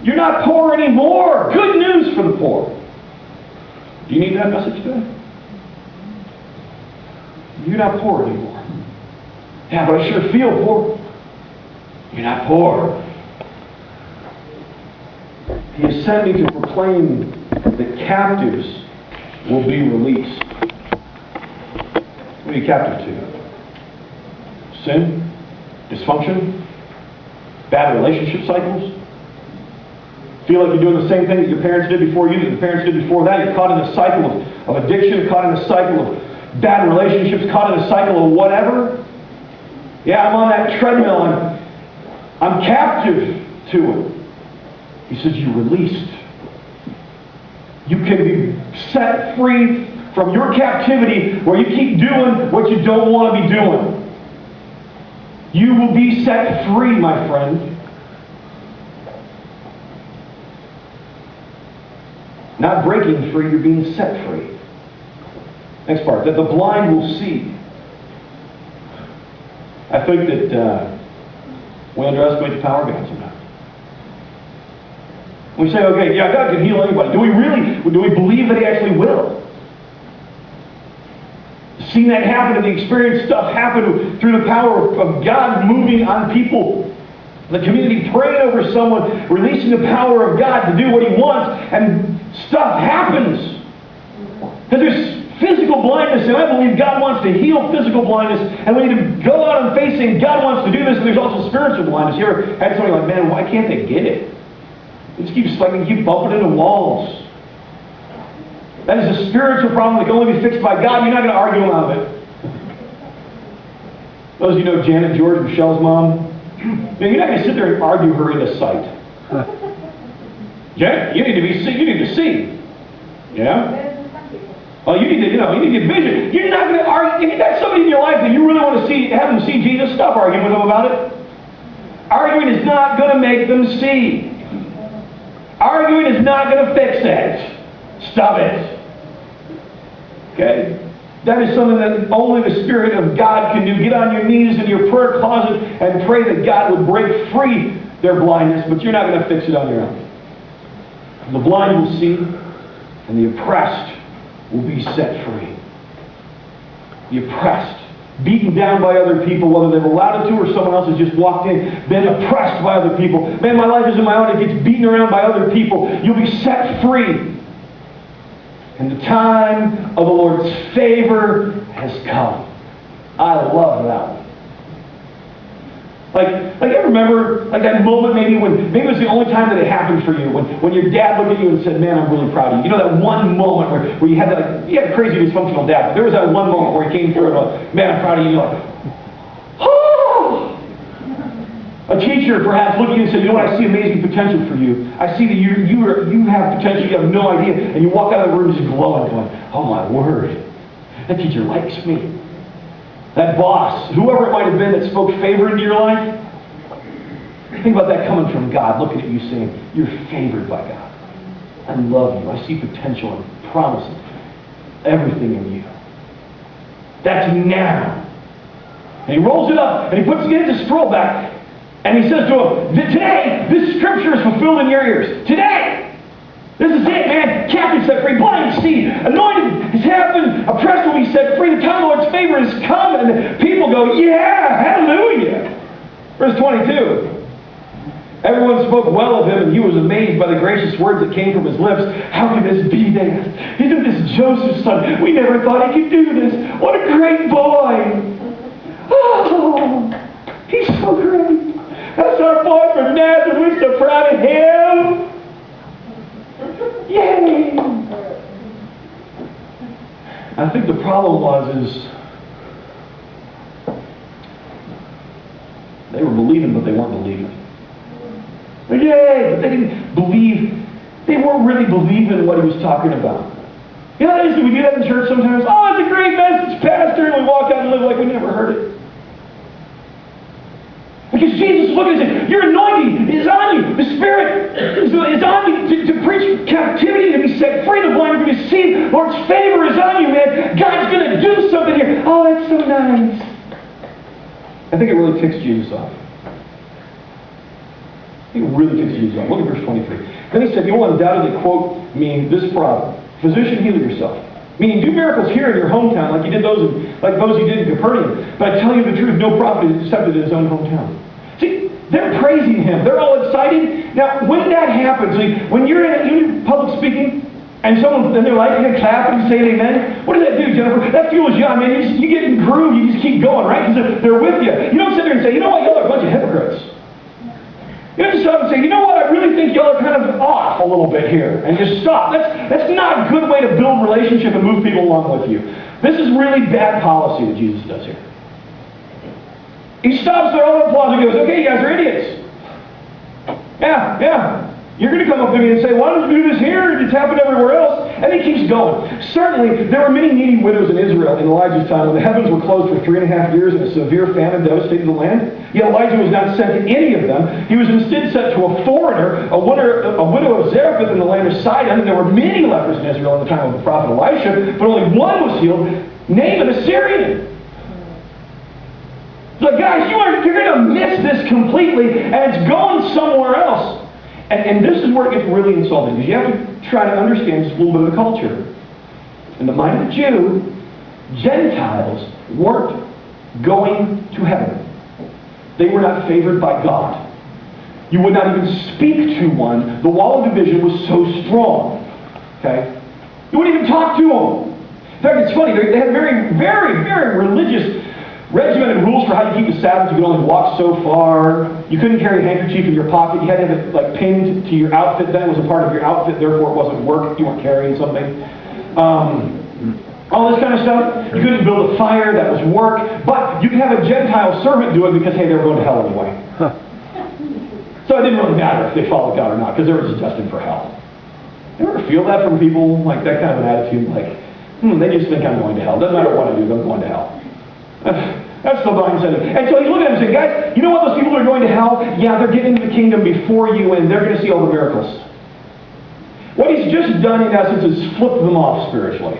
You're not poor anymore. Good news for the poor. Do you need that message today? You're not poor anymore. Yeah, but I sure feel poor. You're not poor. He has sent me to proclaim that captives will be released. What are you captive to? Sin? Dysfunction? Bad relationship cycles? Feel like you're doing the same thing that your parents did before you, that the parents did before that? You're caught in a cycle of addiction, caught in a cycle of bad relationships, caught in a cycle of whatever? Yeah, I'm on that treadmill. I'm captive to it. He says, you're released. You can be set free from your captivity where you keep doing what you don't want to be doing. You will be set free, my friend. Not breaking free, you're being set free. Next part, that the blind will see. I think that we underestimate the power of God sometimes. We say, okay, yeah, God can heal anybody. Do we believe that He actually will? Seen that happen, and the experience stuff happen through the power of God moving on people. The community praying over someone, releasing the power of God to do what He wants, and stuff happens. Because there's physical blindness, and I believe God wants to heal physical blindness, and we need to go out and face saying God wants to do this, and there's also spiritual blindness. You ever had somebody like, man, why can't they get it? They just keep bumping into walls. That is a spiritual problem that can only be fixed by God. You're not going to argue Him out of it. Those of you know Janet George, Michelle's mom, you're not going to sit there and argue her into sight. Janet, you need to be see. You need to see. Yeah? Well, you need to get vision. You're not going to argue. If you got somebody in your life that you really want to see, have them see Jesus, stop arguing with them about it. Arguing is not going to make them see. Arguing is not going to fix it. Stop it. Okay? That is something that only the Spirit of God can do. Get on your knees in your prayer closet and pray that God would break free their blindness, but you're not going to fix it on your own. The blind will see, and the oppressed will be set free. The oppressed, beaten down by other people, whether they've allowed it to or someone else has just walked in, been oppressed by other people. Man, my life isn't my own. It gets beaten around by other people. You'll be set free. And the time of the Lord's favor has come. I love that one. Like I remember that moment maybe it was the only time that it happened for you, when your dad looked at you and said, man, I'm really proud of you. You know that one moment where you had you had a crazy dysfunctional dad, but there was that one moment where he came through and like, man, I'm proud of you. You're like, oh! A teacher perhaps looked at you and said, you know what, I see amazing potential for you. I see that you have potential, you have no idea. And you walk out of the room just glowing, going, oh my word, that teacher likes me. That boss, whoever it might have been that spoke favor into your life, think about that coming from God, looking at you saying, you're favored by God. I love you. I see potential and promises. Everything in you. That's now. And he rolls it up, and he puts his scroll back, and he says to him, today, this scripture is fulfilled in your ears. Today! This is it, man. Captive set free, blind see, anointed has happened, oppressed will be set free, the time of the Lord's favor has come, and the people go, yeah, hallelujah. Verse 22. Everyone spoke well of him, and he was amazed by the gracious words that came from his lips. How can this be, they asked? Isn't this Joseph's son? We never thought he could do this. What a great boy. Oh, he's so great. That's our boy from Nazareth. We're so proud of him. Yay! I think the problem is they were believing, but they weren't believing. Yay! But they didn't believe. They weren't really believing what he was talking about. You know, we do that in church sometimes. Oh, it's a great message, Pastor, and we walk out and live like we never heard it. Because Jesus is looking and saying, your anointing is on you. The Spirit is on you to preach captivity, to be set free. The blind are going to see. Lord's favor is on you, man. God's going to do something here. Oh, that's so nice. I think it really ticks Jesus off. He really takes you off. Look at verse 23. Then he said, you will undoubtedly quote me this proverb, physician, heal yourself. Meaning, do miracles here in your hometown like those you did in Capernaum. But I tell you the truth, no prophet is accepted in his own hometown. See, they're praising him. They're all excited. Now, when that happens, when you're in public speaking, and someone in their life, you're going to clap and say amen. What does that do, Jennifer? That fuels you on, man. You get in groove. You just keep going, right? Because they're with you. You don't sit there and say, you know what, y'all are a bunch of hypocrites. You don't just stop and say, you know what, I really think y'all are kind of off a little bit here. And just stop. That's not a good way to build relationship and move people along with you. This is really bad policy that Jesus does here. He stops there, all applause, and goes, okay, you guys are idiots. Yeah. You're going to come up to me and say, why don't you do this here? It's happened everywhere else. And he keeps going. Certainly, there were many needy widows in Israel in Elijah's time when the heavens were closed for 3.5 years and a severe famine devastated the land. Yet Elijah was not sent to any of them. He was instead sent to a foreigner, a widow of Zarephath in the land of Sidon. And there were many lepers in Israel in the time of the prophet Elisha, but only one was healed, Naaman, a Syrian. So guys, you're going to miss this completely, and it's going somewhere else. And this is where it gets really insulting, because you have to try to understand just a little bit of the culture. In the mind of the Jew, Gentiles weren't going to heaven. They were not favored by God. You would not even speak to one. The wall of division was so strong. Okay? You wouldn't even talk to them. In fact, it's funny, they had very, very, very religious regimented rules for how you keep the Sabbath. You could only walk so far. You couldn't carry a handkerchief in your pocket. You had to have it pinned to your outfit. That was a part of your outfit, therefore it wasn't work. You weren't carrying something. All this kind of stuff. You couldn't build a fire. That was work. But you could have a Gentile servant do it because, hey, they were going to hell anyway. So it didn't really matter if they followed God or not, because they were just destined for hell. You ever feel that from people? Like that kind of an attitude, like, they just think I'm going to hell. Doesn't matter what I do, I'm going to hell. That's the mindset. And so he's looking at him and saying, guys, you know what, those people who are going to hell, yeah, they're getting into the kingdom before you, and they're going to see all the miracles. What he's just done, in essence, is flip them off spiritually.